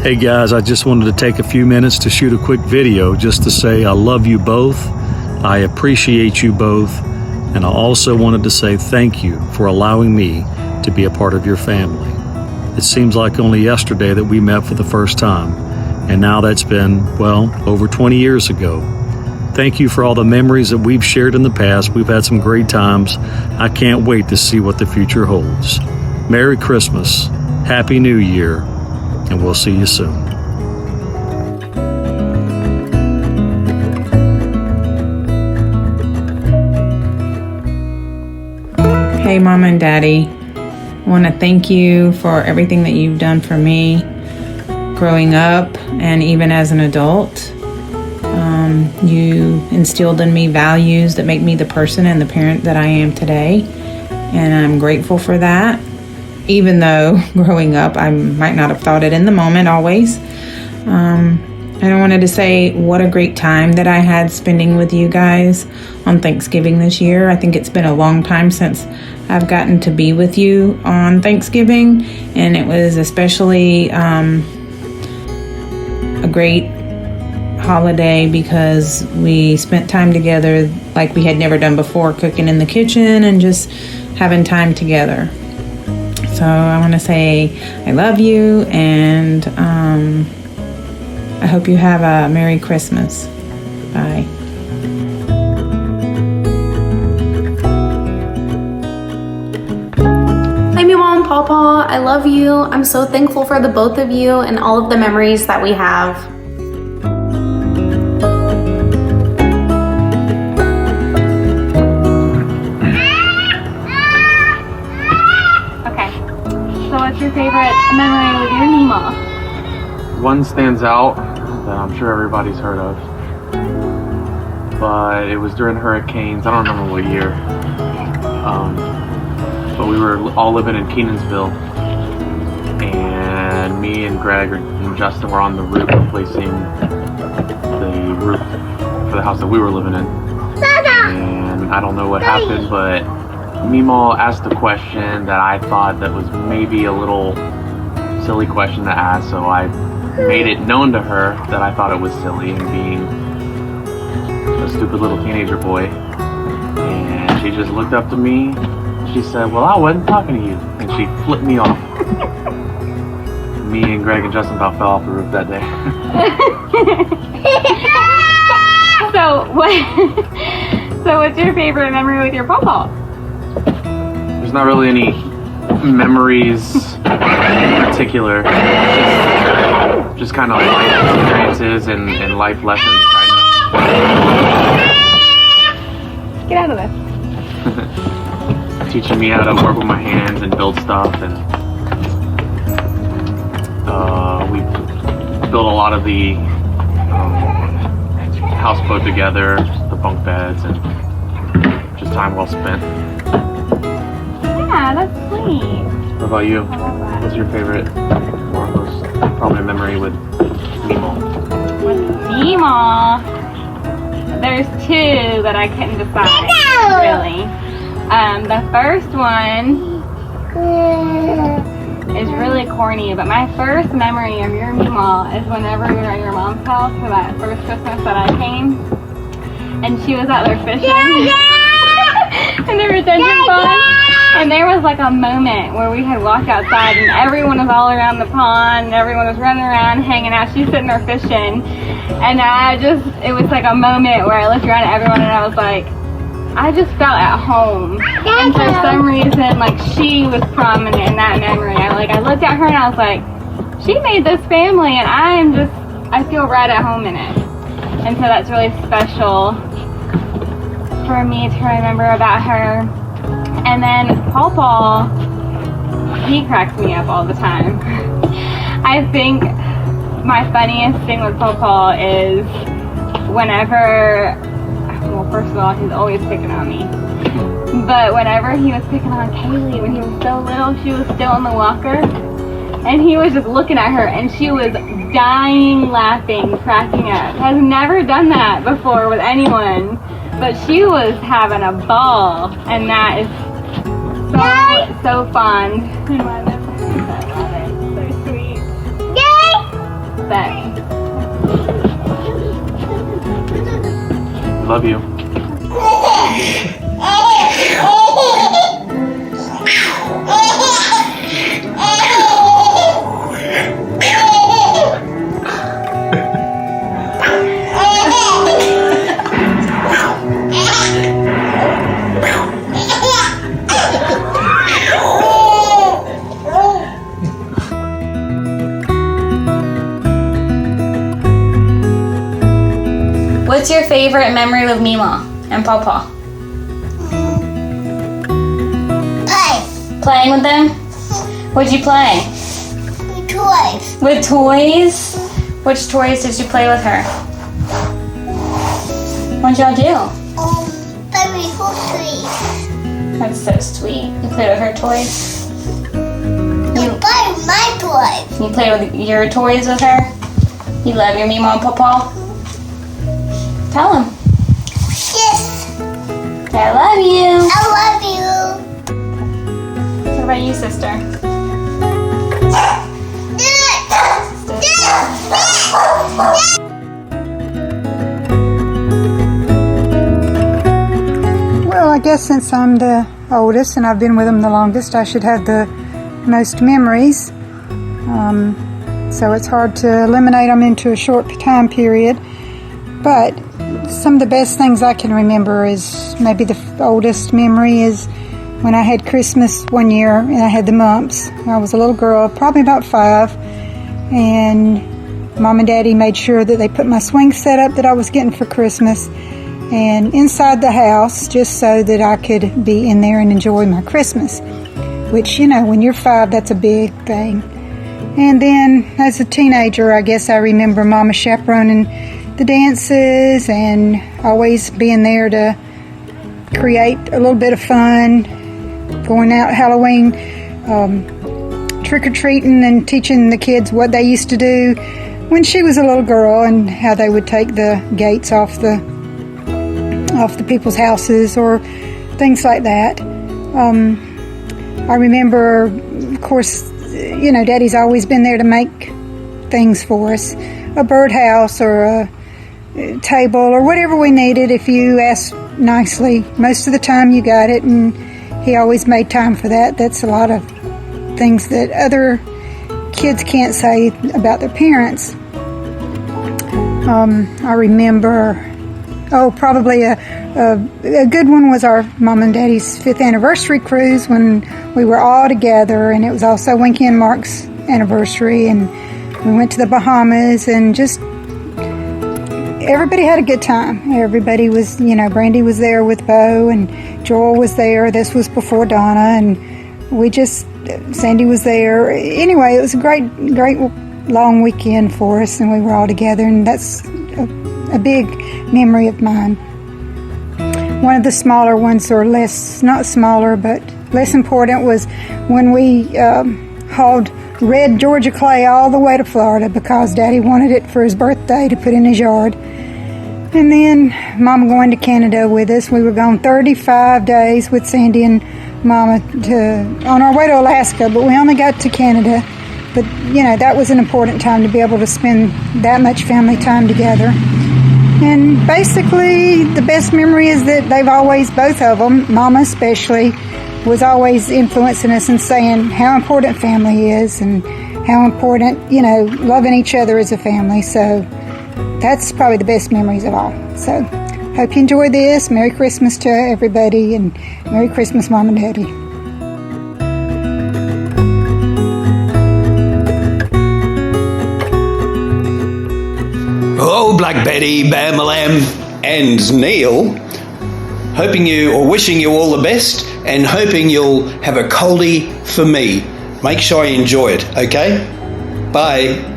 Hey guys, I just wanted to take a few minutes to shoot a quick video just to say I love you both, I appreciate you both, and I also wanted to say thank you for allowing me to be a part of your family. It seems like only yesterday that we met for the first time, and now that's been, well, over 20 years ago. Thank you for all the memories that we've shared in the past. We've had some great times. I can't wait to see what the future holds. Merry Christmas, Happy New Year, and we'll see you soon. Hey, Mama and Daddy. I want to thank you for everything that you've done for me growing up and even as an adult. You instilled in me values that make me the person and the parent that I am today, and I'm grateful for that. Even though growing up, I might not have thought it in the moment always. And I wanted to say what a great time that I had spending with you guys on Thanksgiving this year. I think it's been a long time since I've gotten to be with you on Thanksgiving, and it was especially a great holiday because we spent time together like we had never done before, cooking in the kitchen and just having time together. So I want to say I love you, and I hope you have a Merry Christmas. Bye. Hi, Mima and Pawpaw. I love you. I'm so thankful for the both of you and all of the memories that we have. What's your favorite memory with your Mima? One stands out that I'm sure everybody's heard of, but it was during hurricanes. I don't remember what year, but we were all living in Kenansville, and me and Greg and Justin were on the roof replacing the roof for the house that we were living in, and I don't know what happened, but Meemaw asked a question that I thought that was maybe a little silly question to ask, so I made it known to her that I thought it was silly, and being a stupid little teenager boy, and she just looked up to me. She said, "Well, I wasn't talking to you," and she flipped me off. Me and Greg and Justin about fell off the roof that day. So what's your favorite memory with your pawpaw? There's not really any memories in particular, just kind of like life experiences and life lessons, kind of. Get out of this. Teaching me how to work with my hands and build stuff, and we built a lot of the houseboat together, the bunk beds, and just time well spent. Yeah, that's sweet. What about you? What's your favorite or most prominent memory with Meemaw? With Meemaw, there's two that I couldn't decide, really. The first one is really corny, but my first memory of your Meemaw is whenever we were at your mom's house for that first Christmas that I came, and she was out there fishing, and the retention pond. And there was like a moment where we had walked outside and everyone was all around the pond and everyone was running around, hanging out. She's sitting there fishing. And it was like a moment where I looked around at everyone and I was like, I just felt at home. And for some reason, like she was prominent in that memory. I looked at her and I was like, she made this family and I feel right at home in it. And so that's really special for me to remember about her. And then Pawpaw, he cracks me up all the time. I think my funniest thing with Pawpaw is whenever, well, first of all, he's always picking on me. But whenever he was picking on Kaylee when he was so little, she was still in the walker. And he was just looking at her and she was dying laughing, cracking up. Has never done that before with anyone. But she was having a ball, and that is so fun. I love it. So sweet. Love you. What's your favorite memory with Mima and Papa? Playing with them? What'd you play? Toys. With toys? Which toys did you play with her? What'd y'all do? Baby toys. That's so sweet. You played with her toys? You play my toys. You played with your toys with her? You love your Mima and Papa? Tell them. Yes. I love you. I love you. What about you, sister? Well, I guess since I'm the oldest and I've been with them the longest, I should have the most memories. So it's hard to eliminate them into a short time period. But some of the best things I can remember is maybe the oldest memory is when I had Christmas one year and I had the mumps. I was a little girl, probably about 5, and Mom and Daddy made sure that they put my swing set up that I was getting for Christmas and inside the house just so that I could be in there and enjoy my Christmas, which, you know, when you're 5, that's a big thing. And then as a teenager, I guess I remember Mama chaperoning the dances and always being there to create a little bit of fun, going out Halloween, trick-or-treating and teaching the kids what they used to do when she was a little girl and how they would take the gates off the people's houses or things like that. I remember, of course, you know, Daddy's always been there to make things for us, a birdhouse or a table or whatever we needed. If you asked nicely, most of the time you got it, and he always made time for that. That's a lot of things that other kids can't say about their parents. I remember, probably a good one was our Mom and Daddy's 5th anniversary cruise when we were all together, and it was also Winky and Mark's anniversary, and we went to the Bahamas, and just everybody had a good time. Everybody was, you know, Brandy was there with Bo, and Joel was there. This was before Donna, and Sandy was there. Anyway, it was a great long weekend for us, and we were all together, and that's a big memory of mine. One of the smaller ones, or not smaller, but less important, was when we hauled red Georgia clay all the way to Florida because Daddy wanted it for his birthday to put in his yard. And then Mama going to Canada with us. We were gone 35 days with Sandy and Mama on our way to Alaska, but we only got to Canada. But, you know, that was an important time to be able to spend that much family time together. And basically, the best memory is that they've always, both of them, Mama especially, was always influencing us and saying how important family is and how important, you know, loving each other as a family. So that's probably the best memories of all. So hope you enjoy this. Merry Christmas to everybody, and Merry Christmas, Mom and Daddy. Hello, Black Betty, Bam Lamb, and Neil. Wishing you all the best, and hoping you'll have a coldie for me. Make sure you enjoy it, okay? Bye.